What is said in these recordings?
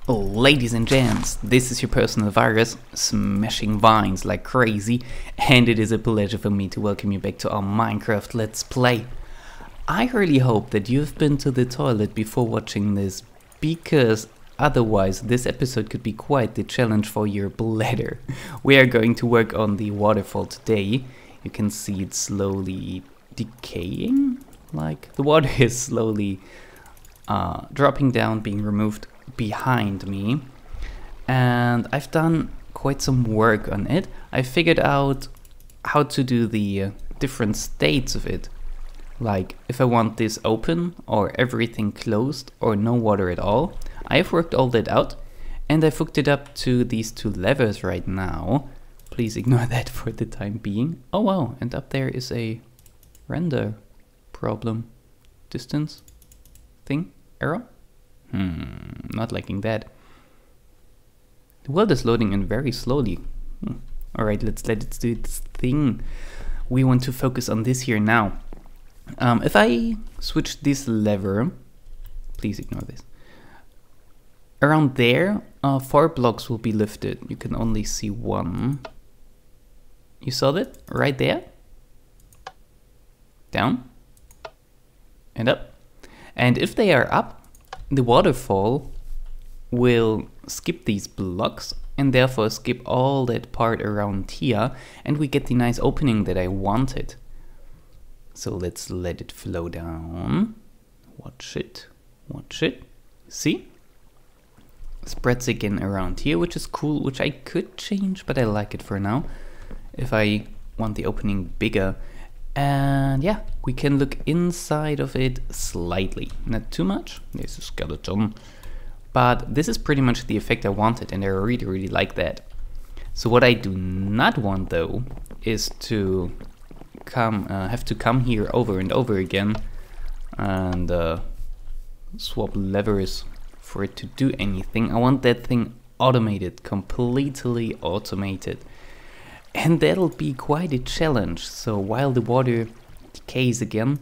Ladies and gents, this is your personal virus, smashing vines like crazy, and it is a pleasure for me to welcome you back to our Minecraft Let's Play. I really hope that you've been to the toilet before watching this, because otherwise this episode could be quite the challenge for your bladder. We are going to work on the waterfall today. You can see it slowly decaying, like the water is slowly dropping down, being removed behind me, and I've done quite some work on it. I figured out how to do the different states of it, like if I want this open or everything closed or no water at all. I've worked all that out and I've hooked it up to these two levers right now. Please ignore that for the time being. Oh wow, and up there is a render problem distance thing error. Not liking that. The world is loading in very slowly. Alright, let's let it do its thing. We want to focus on this here now. If I switch this lever, please ignore this. Around there, 4 blocks will be lifted. You can only see one. You saw that? Right there? Down. And up. And if they are up, the waterfall will skip these blocks and therefore skip all that part around here, and we get the nice opening that I wanted. So let's let it flow down. Watch it, watch it. See? Spreads again around here, which is cool, which I could change, but I like it for now. If I want the opening bigger. And yeah, we can look inside of it slightly, not too much. There's a skeleton, but this is pretty much the effect I wanted, and I really like that. So what I do not want though is to have to come here over and over again and swap levers for it to do anything. I want that thing automated, completely automated. And that'll be quite a challenge. So while the water decays again,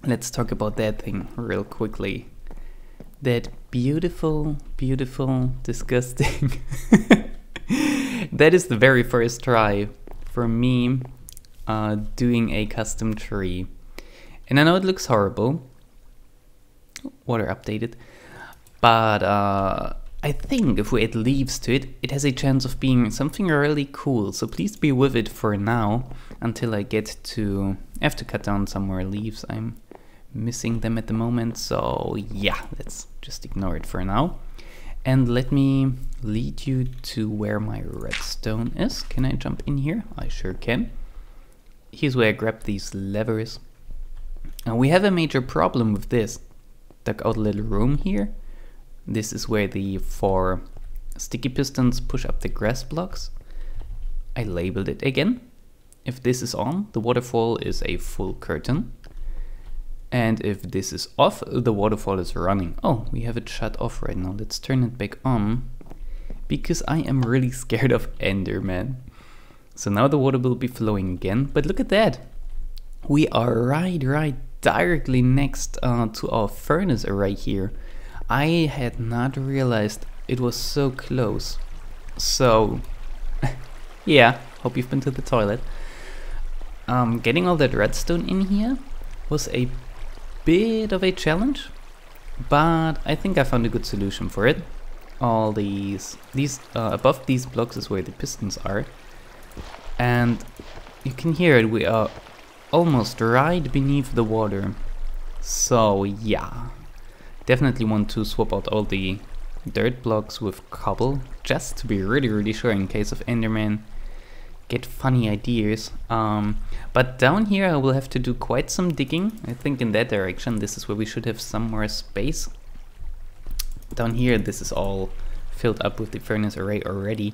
let's talk about that thing real quickly. That beautiful, disgusting. That is the very first try for me doing a custom tree. And I know it looks horrible. Water updated. But I think if we add leaves to it, it has a chance of being something really cool. So please be with it for now until I have to cut down some more leaves. I'm missing them at the moment. So yeah, let's just ignore it for now. And let me lead you to where my redstone is. Can I jump in here? I sure can. Here's where I grab these levers. And we have a major problem with this. Dug out a little room here. This is where the 4 sticky pistons push up the grass blocks. I labeled it again. If this is on, the waterfall is a full curtain. And if this is off, the waterfall is running. Oh, we have it shut off right now. Let's turn it back on, because I am really scared of Enderman. So now the water will be flowing again. But look at that. We are right directly next to our furnace array here. I had not realized it was so close. So, yeah, hope you've been to the toilet. Getting all that redstone in here was a bit of a challenge, but I think I found a good solution for it. All these above these blocks is where the pistons are, and you can hear it. We are almost right beneath the water. So yeah. Definitely want to swap out all the dirt blocks with cobble, just to be really sure in case of Enderman get funny ideas. But down here I will have to do quite some digging. I think in that direction. This is where we should have some more space. Down here this is all filled up with the furnace array already.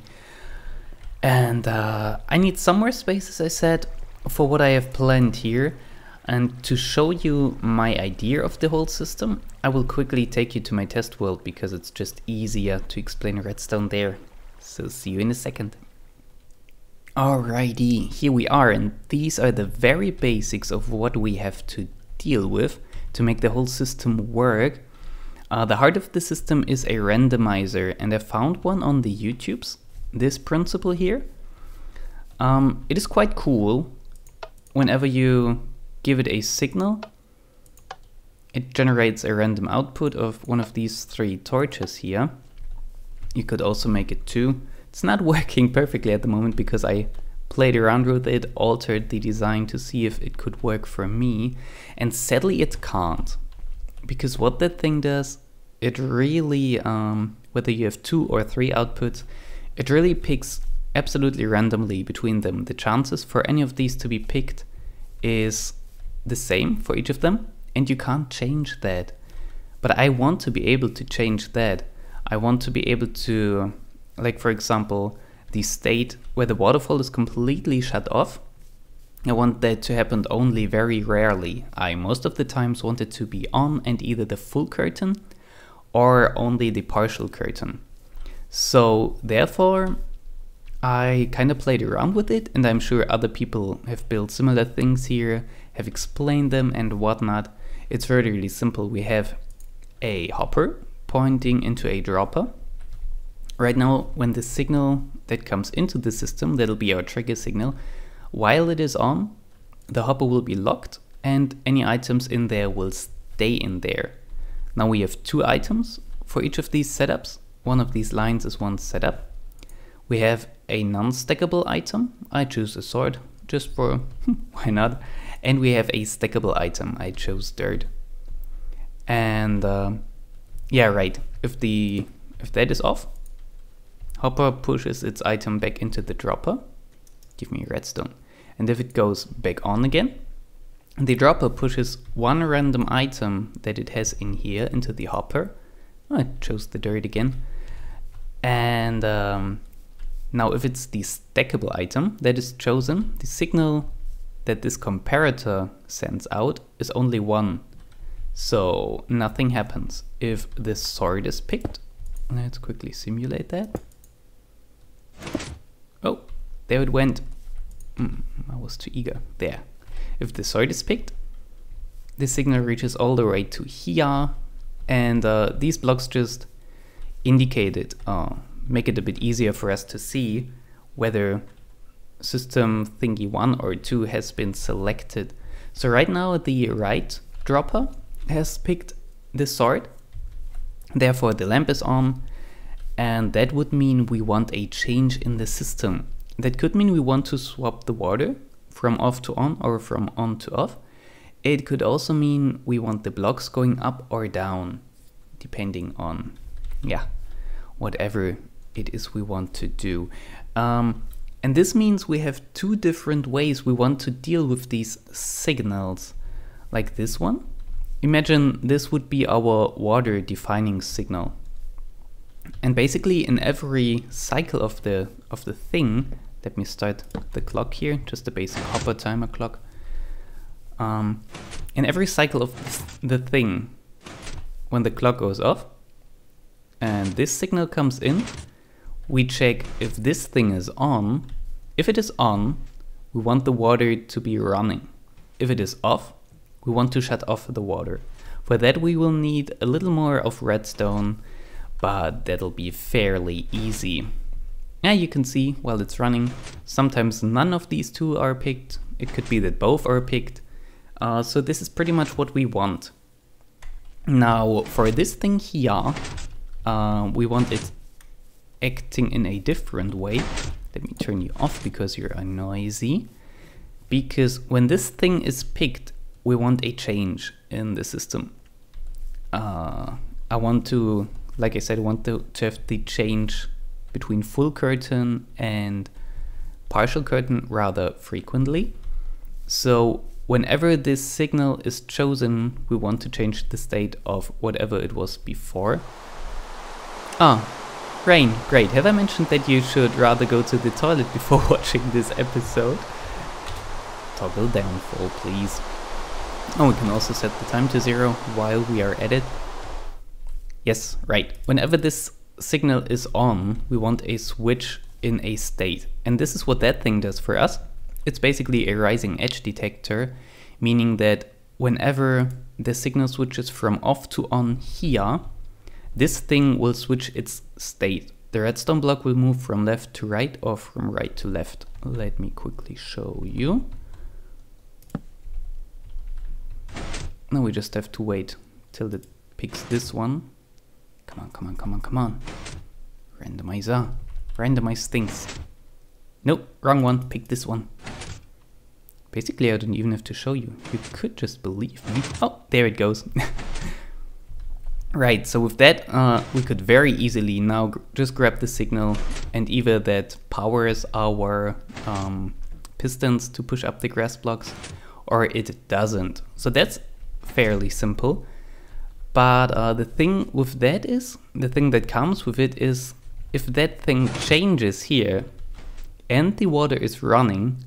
And I need some more space, as I said, for what I have planned here. And to show you my idea of the whole system, I will quickly take you to my test world, because it's just easier to explain redstone there. So see you in a second. Alrighty, here we are, and these are the very basics of what we have to deal with to make the whole system work. The heart of the system is a randomizer, and I found one on the YouTubes, this principle here. It is quite cool. Whenever you give it a signal, it generates a random output of one of these 3 torches here. You could also make it 2. It's not working perfectly at the moment because I played around with it, altered the design to see if it could work for me, and sadly it can't. Because what that thing does, it really, whether you have 2 or 3 outputs, it really picks absolutely randomly between them. The chances for any of these to be picked is the same for each of them, and you can't change that. But I want to be able to change that. I want to be able to, like for example, the state where the waterfall is completely shut off. I want that to happen only very rarely. I most of the times want it to be on and either the full curtain or only the partial curtain. So therefore, I kind of played around with it, and I'm sure other people have built similar things here, have explained them and whatnot. It's really simple. We have a hopper pointing into a dropper. Right now, when the signal that comes into the system, that'll be our trigger signal, while it is on, the hopper will be locked and any items in there will stay in there. Now we have 2 items for each of these setups. One of these lines is one setup. We have a non-stackable item. I choose a sword just for why not? And we have a stackable item. I chose dirt. And yeah, right. If that is off, hopper pushes its item back into the dropper. Give me redstone. And if it goes back on again, the dropper pushes one random item that it has in here into the hopper. I chose the dirt again. And now if it's the stackable item that is chosen, the signal that this comparator sends out is only 1. So nothing happens. If this sword is picked, let's quickly simulate that. Oh, there it went. I was too eager. There. If the sword is picked, the signal reaches all the way to here, and these blocks just indicate it, make it a bit easier for us to see whether system thingy 1 or 2 has been selected. So right now the right dropper has picked the sword, therefore the lamp is on, and that would mean we want a change in the system. That could mean we want to swap the water from off to on or from on to off. It could also mean we want the blocks going up or down, depending on, yeah, whatever it is we want to do. And this means we have 2 different ways we want to deal with these signals, like this one. Imagine this would be our water defining signal. And basically in every cycle of the thing, let me start the clock here, just a basic hopper timer clock. In every cycle of the thing, when the clock goes off and this signal comes in, we check if this thing is on. If it is on, we want the water to be running. If it is off, we want to shut off the water. For that we will need a little more of redstone, but that'll be fairly easy. Yeah, you can see while it's running, sometimes none of these 2 are picked. It could be that both are picked. So this is pretty much what we want. Now for this thing here, we want it acting in a different way. Let me turn you off because you're noisy. Because when this thing is picked, we want a change in the system. I want to, like I said, I want to have the change between full curtain and partial curtain rather frequently. So whenever this signal is chosen, we want to change the state of whatever it was before. Rain, great. Have I mentioned that you should rather go to the toilet before watching this episode? Toggle downfall, please. Oh, we can also set the time to 0 while we are at it. Yes, right. Whenever this signal is on, we want a switch in a state. And this is what that thing does for us. It's basically a rising edge detector, meaning that whenever the signal switches from off to on here, this thing will switch its state. The redstone block will move from left to right or from right to left. Let me quickly show you. Now we just have to wait till it picks this one. Come on, come on, come on, come on. Randomizer. Randomize things. Nope, wrong one. Pick this one. Basically, I don't even have to show you. You could just believe me. Oh, there it goes. Right, so with that, we could very easily now just grab the signal, and either that powers our pistons to push up the grass blocks, or it doesn't. So that's fairly simple. But the thing with that is, the thing that comes with it is, if that thing changes here, and the water is running,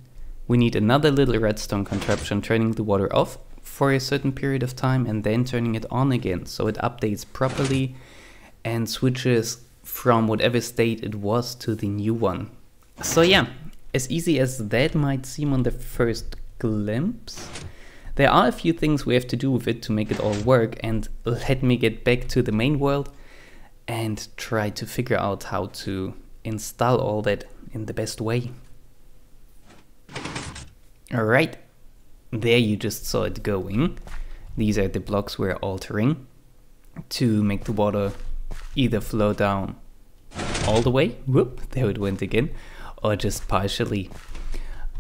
we need another little redstone contraption turning the water off for a certain period of time and then turning it on again, so it updates properly and switches from whatever state it was to the new one. So yeah, as easy as that might seem on the first glimpse, there are a few things we have to do with it to make it all work, and let me get back to the main world and try to figure out how to install all that in the best way. Alright, there you just saw it going. These are the blocks we're altering to make the water either flow down all the way, whoop, there it went again, or just partially.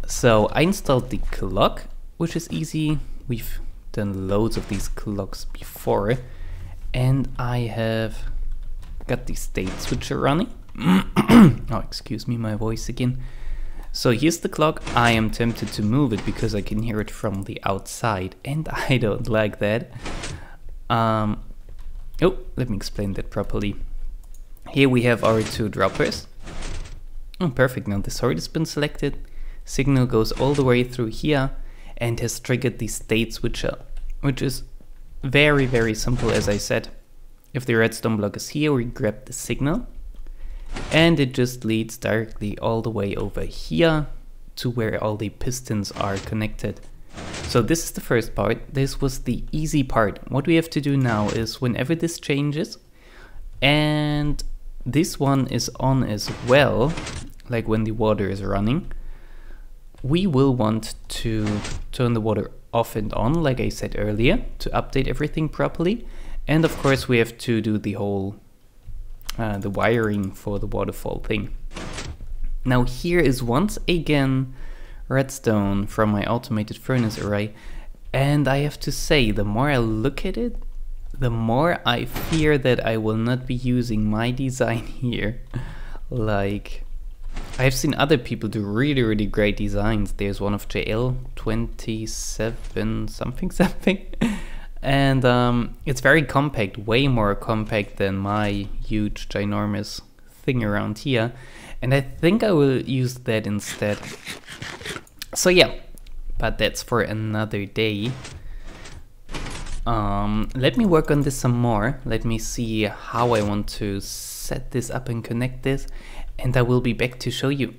So I installed the clock, which is easy. We've done loads of these clocks before, and I have got the state switcher running. Oh, excuse me, my voice again. So here's the clock. I am tempted to move it because I can hear it from the outside, and I don't like that. Oh, let me explain that properly. Here we have our two droppers. Oh, perfect. Now the sword has been selected. Signal goes all the way through here and has triggered the state switcher, which is very, very simple, as I said. If the redstone block is here, we grab the signal, and it just leads directly all the way over here to where all the pistons are connected. So this is the first part. This was the easy part. What we have to do now is, whenever this changes and this one is on as well, like when the water is running, we will want to turn the water off and on, like I said earlier, to update everything properly. And of course we have to do the whole the wiring for the waterfall thing. Now here is once again redstone from my automated furnace array, and I have to say, the more I look at it, the more I fear that I will not be using my design here. Like, I've seen other people do really, really great designs. There's one of JL27 something something. And it's very compact, way more compact than my huge, ginormous thing around here. And I think I will use that instead. So yeah, but that's for another day. Let me work on this some more. Let me see how I want to set this up and connect this, and I will be back to show you.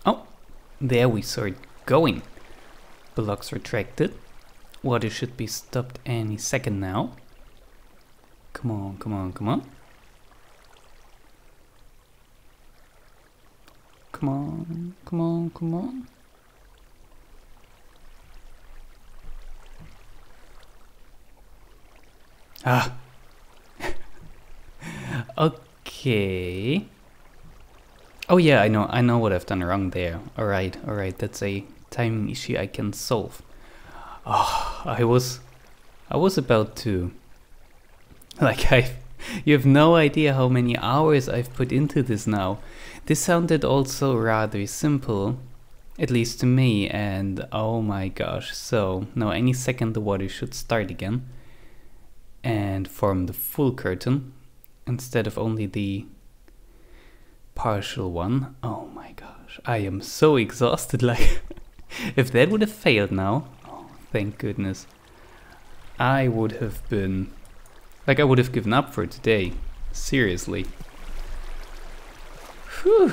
Oh, there we saw it going. Blocks retracted. Water should be stopped any second now. Come on, come on, come on. Come on, come on, come on. Ah. Okay. Oh yeah, I know what I've done wrong there. Alright, that's a timing issue I can solve. Oh, I was about to, like, you have no idea how many hours I've put into this now. This sounded also rather simple, at least to me, and oh my gosh. So now any second the water should start again and form the full curtain instead of only the partial one. Oh my gosh, I am so exhausted. Like, if that would have failed now, oh, thank goodness, I would have been, like, I would have given up for today. Seriously. Whew.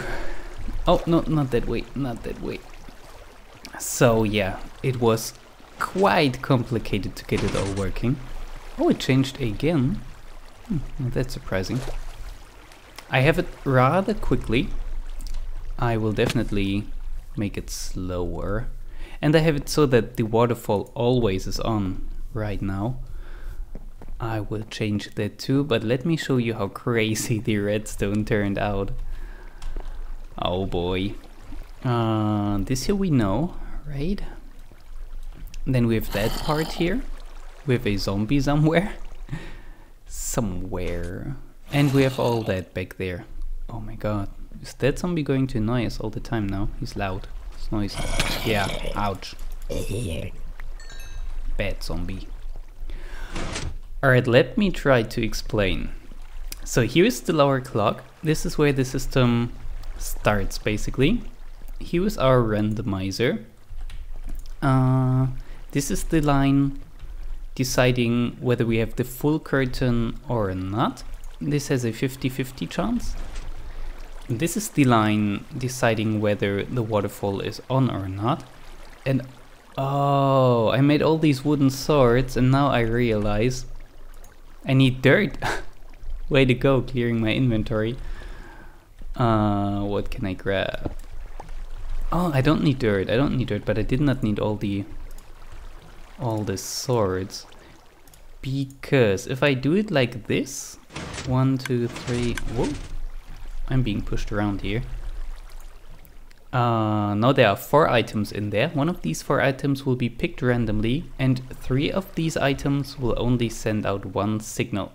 Oh, no, not that way, not that way. So yeah, it was quite complicated to get it all working. Oh, it changed again. Well, that's surprising. I have it rather quickly. I will definitely make it slower. And I have it so that the waterfall always is on right now. I will change that too, but let me show you how crazy the redstone turned out. Oh boy. This here we know, right? Then we have that part here. We have a zombie somewhere. Somewhere. And we have all that back there. Oh my god. Is that zombie going to annoy us all the time now? He's loud. It's noisy. Yeah, ouch. Bad zombie. Alright, let me try to explain. So here's still our clock. This is where the system starts basically. Here's our randomizer. This is the line deciding whether we have the full curtain or not. This has a 50-50 chance. This is the line deciding whether the waterfall is on or not. And oh, I made all these wooden swords and now I realize I need dirt. Way to go, clearing my inventory. What can I grab? Oh, I don't need dirt. I don't need dirt, but I did not need all the swords. Because if I do it like this, 1, 2, 3, whoa, I'm being pushed around here. Now there are 4 items in there. One of these 4 items will be picked randomly, and 3 of these items will only send out 1 signal.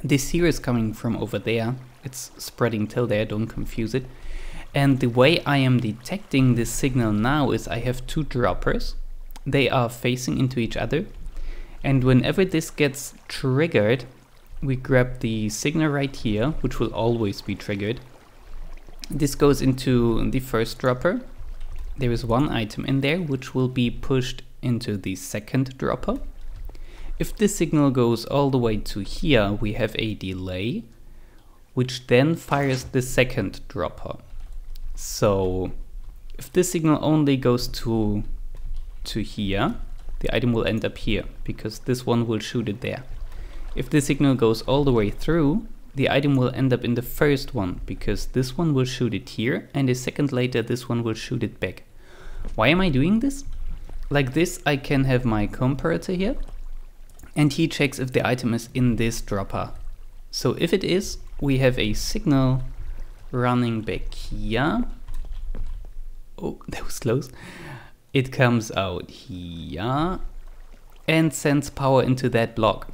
This here is coming from over there. It's spreading till there, don't confuse it. And the way I am detecting this signal now is I have 2 droppers. They are facing into each other. And whenever this gets triggered, we grab the signal right here, which will always be triggered. This goes into the first dropper. There is 1 item in there which will be pushed into the second dropper. If the signal goes all the way to here, we have a delay, which then fires the second dropper. So if the signal only goes to here, the item will end up here, because this one will shoot it there. If the signal goes all the way through, the item will end up in the first one, because this one will shoot it here, and a second later this one will shoot it back. Why am I doing this? Like this, I can have my comparator here, and he checks if the item is in this dropper. So if it is, we have a signal running back here. Oh, that was close. It comes out here and sends power into that block.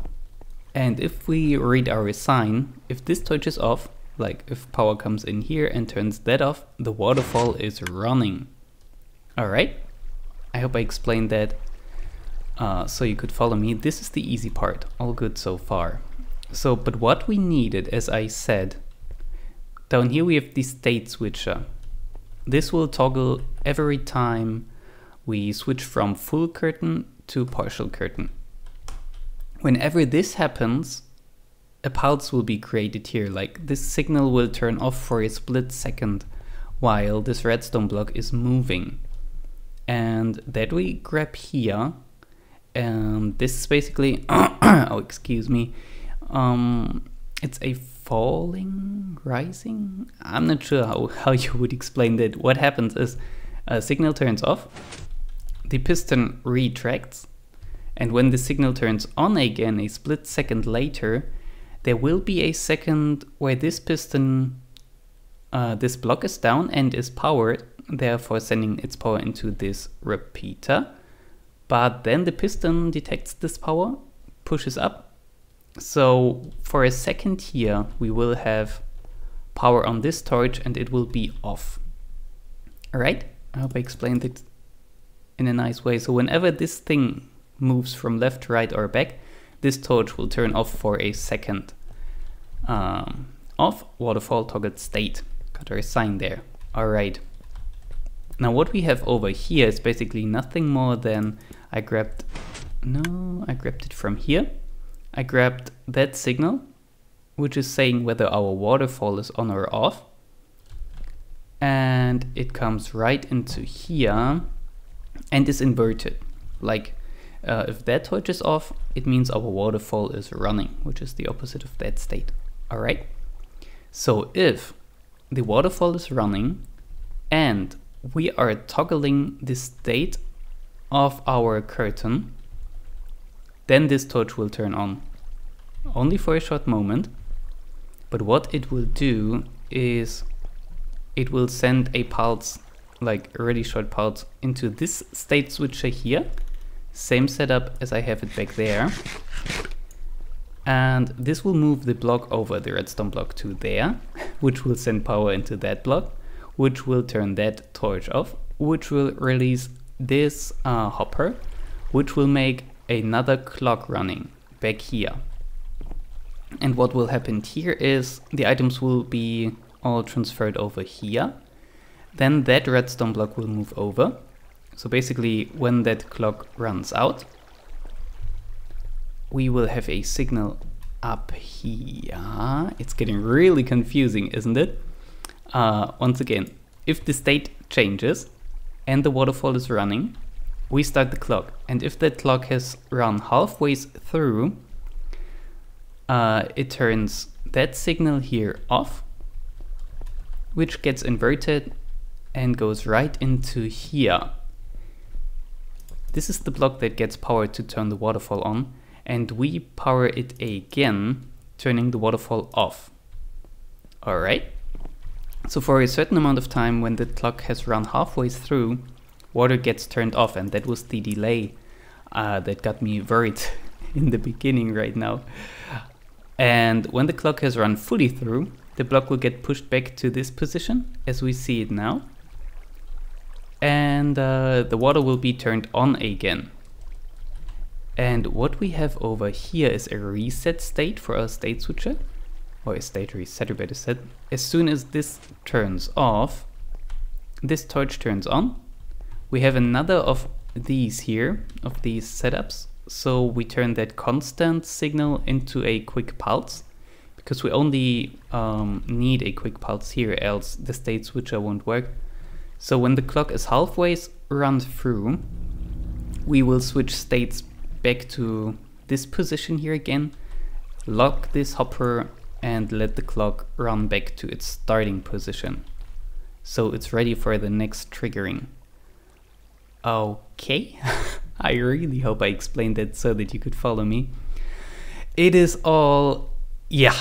And if we read our sign, if this touches off, like if power comes in here and turns that off, the waterfall is running. Alright, I hope I explained that so you could follow me. This is the easy part, all good so far. So, but what we needed, as I said, down here we have the state switcher. This will toggle every time we switch from full curtain to partial curtain. Whenever this happens, a pulse will be created here, like this signal will turn off for a split second while this redstone block is moving. And that we grab here, and this is basically, oh excuse me, it's a falling, rising? I'm not sure how you would explain that. What happens is a signal turns off, the piston retracts, and when the signal turns on again a split second later, there will be a second where this piston, this block is down and is powered, therefore sending its power into this repeater. But then the piston detects this power, pushes up. So for a second here, we will have power on this torch and it will be off. Alright, I hope I explained it in a nice way. So whenever this thing moves from left to right or back, this torch will turn off for a second. Off, waterfall toggled state. Got our sign there. Alright. Now what we have over here is basically nothing more than I grabbed it from here. I grabbed that signal, which is saying whether our waterfall is on or off. And it comes right into here and is inverted. Like If that torch is off, it means our waterfall is running, which is the opposite of that state. All right. So if the waterfall is running and we are toggling the state of our curtain, then this torch will turn on, only for a short moment. But what it will do is it will send a pulse, like a really short pulse, into this state switcher here. Same setup as I have it back there. And this will move the block over, the redstone block, to there, which will send power into that block, which will turn that torch off, which will release this hopper, which will make another clock running back here. And what will happen here is the items will be all transferred over here. Then that redstone block will move over. So basically, when that clock runs out, we will have a signal up here. It's getting really confusing, isn't it? Once again, if the state changes and the waterfall is running, we start the clock. And if that clock has run halfway through, it turns that signal here off, which gets inverted and goes right into here. This is the block that gets power to turn the waterfall on, and we power it again, turning the waterfall off. Alright, so for a certain amount of time, when the clock has run halfway through, water gets turned off, and that was the delay that got me worried in the beginning right now. And when the clock has run fully through, the block will get pushed back to this position as we see it now. And the water will be turned on again. And what we have over here is a reset state for our state switcher, or a state resetter better said. As soon as this turns off, this torch turns on. We have another of these here, of these setups. So we turn that constant signal into a quick pulse, because we only need a quick pulse here, else the state switcher won't work. So when the clock is halfway run through, we will switch states back to this position here again, lock this hopper, and let the clock run back to its starting position. So it's ready for the next triggering. Okay, I really hope I explained that so that you could follow me. It is all, yeah,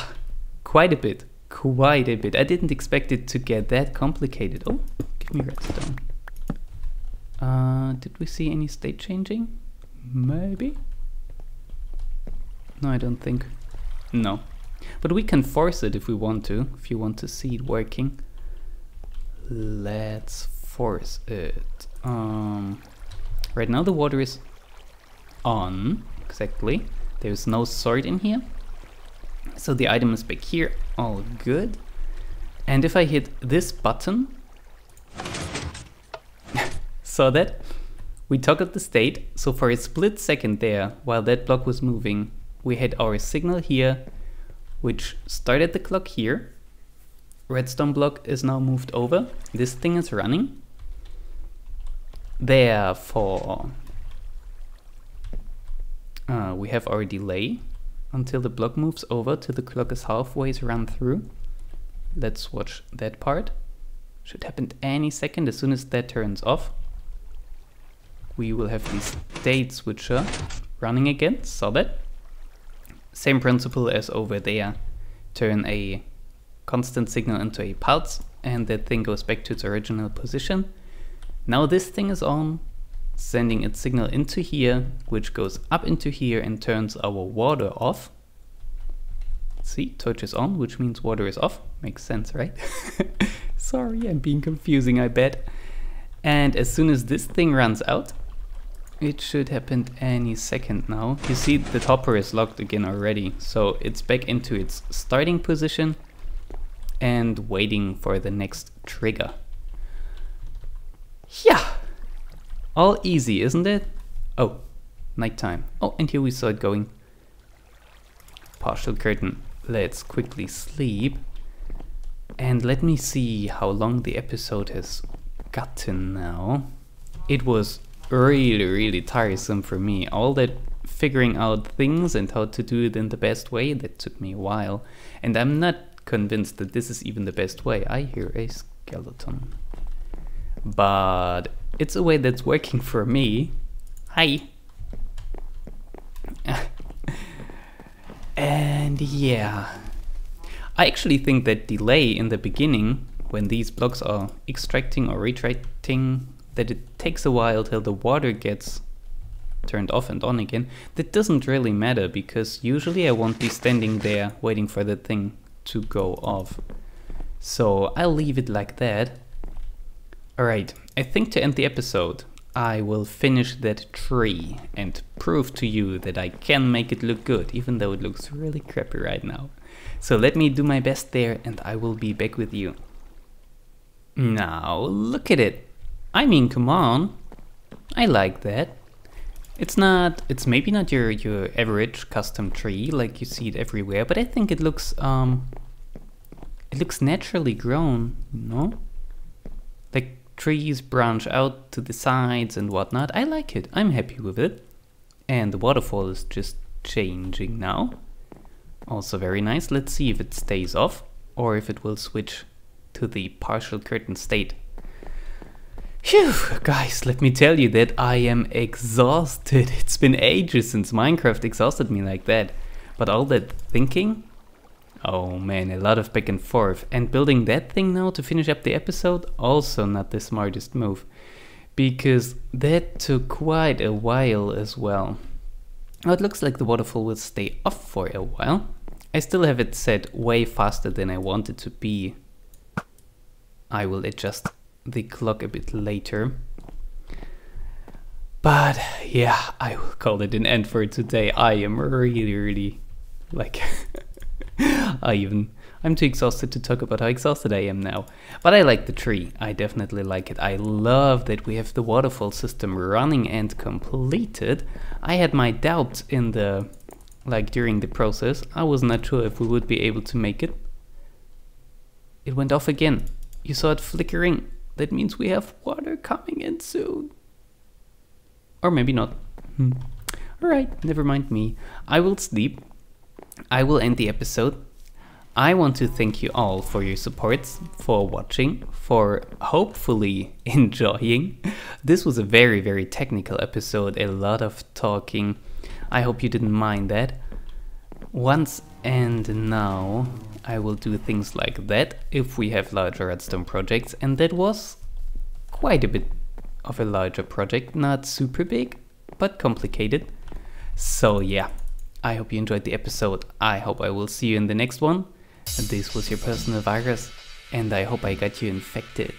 quite a bit. I didn't expect it to get that complicated. Oh, give me redstone. Did we see any state changing? Maybe? No, I don't think. No. But we can force it if we want to, if you want to see it working. Let's force it. Right now the water is on, exactly. There's no sword in here. So the item is back here, all good. And if I hit this button, saw that? We toggled the state, so for a split second there, while that block was moving, we had our signal here, which started the clock here. Redstone block is now moved over. This thing is running. Therefore, we have our delay until the block moves over till the clock is halfway run through. Let's watch that part. Should happen any second. As soon as that turns off, we will have the state switcher running again. Saw that? Same principle as over there. Turn a constant signal into a pulse, and that thing goes back to its original position. Now this thing is on, sending its signal into here, which goes up into here and turns our water off. See, torch is on, which means water is off. Makes sense, right? Sorry, I'm being confusing, I bet. And as soon as this thing runs out, it should happen any second now. You see the hopper is locked again already, so it's back into its starting position and waiting for the next trigger. Yeah, all easy, isn't it? Oh, nighttime. Oh, and here we saw it going. Partial curtain. Let's quickly sleep. And let me see how long the episode has gotten now. It was really tiresome for me. All that figuring out things and how to do it in the best way, that took me a while. And I'm not convinced that this is even the best way. I hear a skeleton. But it's a way that's working for me. Hi. And yeah. I actually think that delay in the beginning, when these blocks are extracting or retracting, that it takes a while till the water gets turned off and on again, that doesn't really matter, because usually I won't be standing there waiting for the thing to go off. So I'll leave it like that. Alright, I think to end the episode, I will finish that tree and prove to you that I can make it look good, even though it looks really crappy right now. So let me do my best there and I will be back with you. Now, look at it. I mean, come on. I like that. It's maybe not your average custom tree like you see it everywhere, but I think it looks naturally grown, you know? Like trees branch out to the sides and whatnot. I like it. I'm happy with it. And the waterfall is just changing now. Also very nice. Let's see if it stays off or if it will switch to the partial curtain state. Phew, guys, let me tell you that I am exhausted. It's been ages since Minecraft exhausted me like that. But all that thinking, oh man, a lot of back and forth. And building that thing now to finish up the episode, also not the smartest move. Because that took quite a while as well. Now it looks like the waterfall will stay off for a while. I still have it set way faster than I want it to be. I will adjust the clock a bit later. But yeah, I will call it an end for today. I am really like I'm too exhausted to talk about how exhausted I am now. But I like the tree. I definitely like it. I love that we have the waterfall system running and completed. I had my doubts in during the process. I was not sure if we would be able to make it. It went off again. You saw it flickering. That means we have water coming in soon. Or maybe not. Alright, never mind me. I will sleep. I will end the episode. I want to thank you all for your supports, for watching, for hopefully enjoying. This was a very technical episode, a lot of talking. I hope you didn't mind that. Once and now I will do things like that if we have larger redstone projects, and that was quite a bit of a larger project, not super big, but complicated. So yeah, I hope you enjoyed the episode. I hope I will see you in the next one. This was your personal virus, and I hope I got you infected.